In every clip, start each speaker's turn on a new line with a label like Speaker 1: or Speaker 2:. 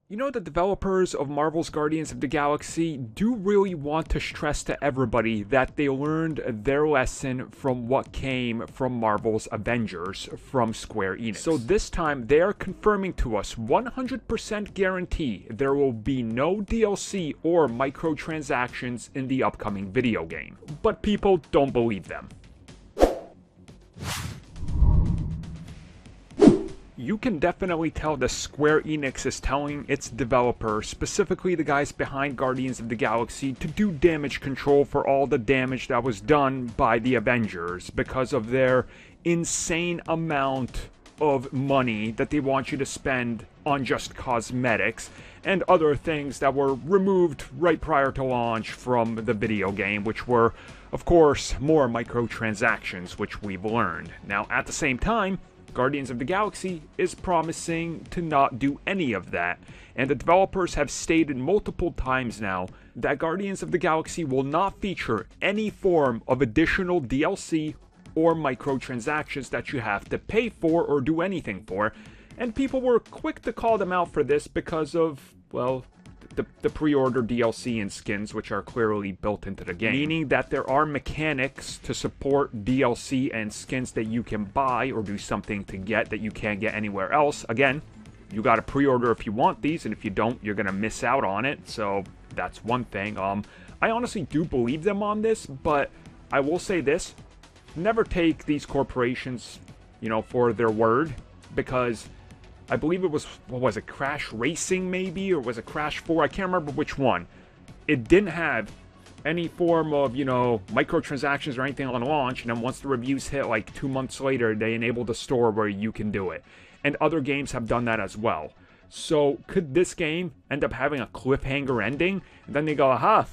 Speaker 1: You know, the developers of Marvel's Guardians of the Galaxy do really want to stress to everybody that they learned their lesson from what came from Marvel's Avengers from Square Enix. So this time, they are confirming to us 100% guarantee there will be no DLC or microtransactions in the upcoming video game. But people don't believe them. You can definitely tell that Square Enix is telling its developers, specifically the guys behind Guardians of the Galaxy, to do damage control for all the damage that was done by the Avengers because of their insane amount of money that they want you to spend on just cosmetics and other things that were removed right prior to launch from the video game, which were, of course, more microtransactions, which we've learned. Now, at the same time, Guardians of the Galaxy is promising to not do any of that, and the developers have stated multiple times now that Guardians of the Galaxy will not feature any form of additional DLC or microtransactions that you have to pay for or do anything for, and people were quick to call them out for this because of, well, the pre-order DLC and skins, which are clearly built into the game. Meaning that there are mechanics to support DLC and skins that you can buy or do something to get that you can't get anywhere else. Again, you gotta pre-order if you want these, and if you don't, you're gonna miss out on it. So that's one thing. I honestly do believe them on this, but I will say this. Never take these corporations, for their word, because I believe it was, what was it, Crash Racing maybe? Or was it Crash 4? I can't remember which one. It didn't have any form of, microtransactions or anything on launch. And then once the reviews hit like 2 months later, they enabled a store where you can do it. And other games have done that as well. So could this game end up having a cliffhanger ending? And then they go, aha,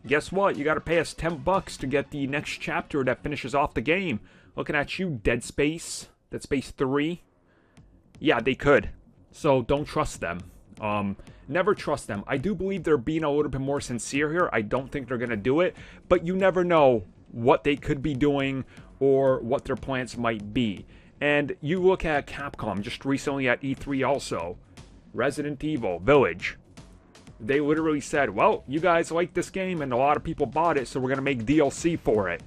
Speaker 1: guess what? You got to pay us $10 to get the next chapter that finishes off the game. Looking at you, Dead Space 3. Yeah, they could. So don't trust them. Never trust them. I do believe they're being a little bit more sincere here. I don't think they're going to do it. But you never know what they could be doing or what their plans might be. And you look at Capcom just recently at E3 also. Resident Evil Village. They literally said, well, you guys like this game and a lot of people bought it, so we're going to make DLC for it.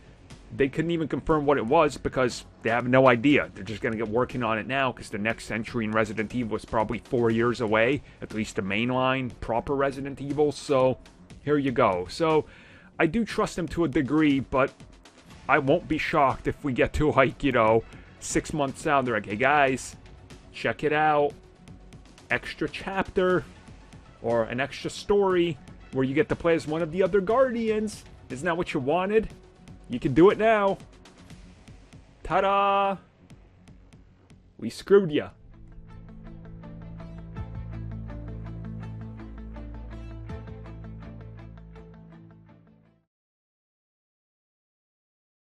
Speaker 1: They couldn't even confirm what it was because they have no idea. They're just going to get working on it now because the next entry in Resident Evil is probably 4 years away, at least the mainline, proper Resident Evil. So here you go. So I do trust them to a degree, but I won't be shocked if we get to 6 months out. They're like, hey guys, check it out. Extra chapter or an extra story where you get to play as one of the other Guardians. Isn't that what you wanted? You can do it now. Ta-da! We screwed ya.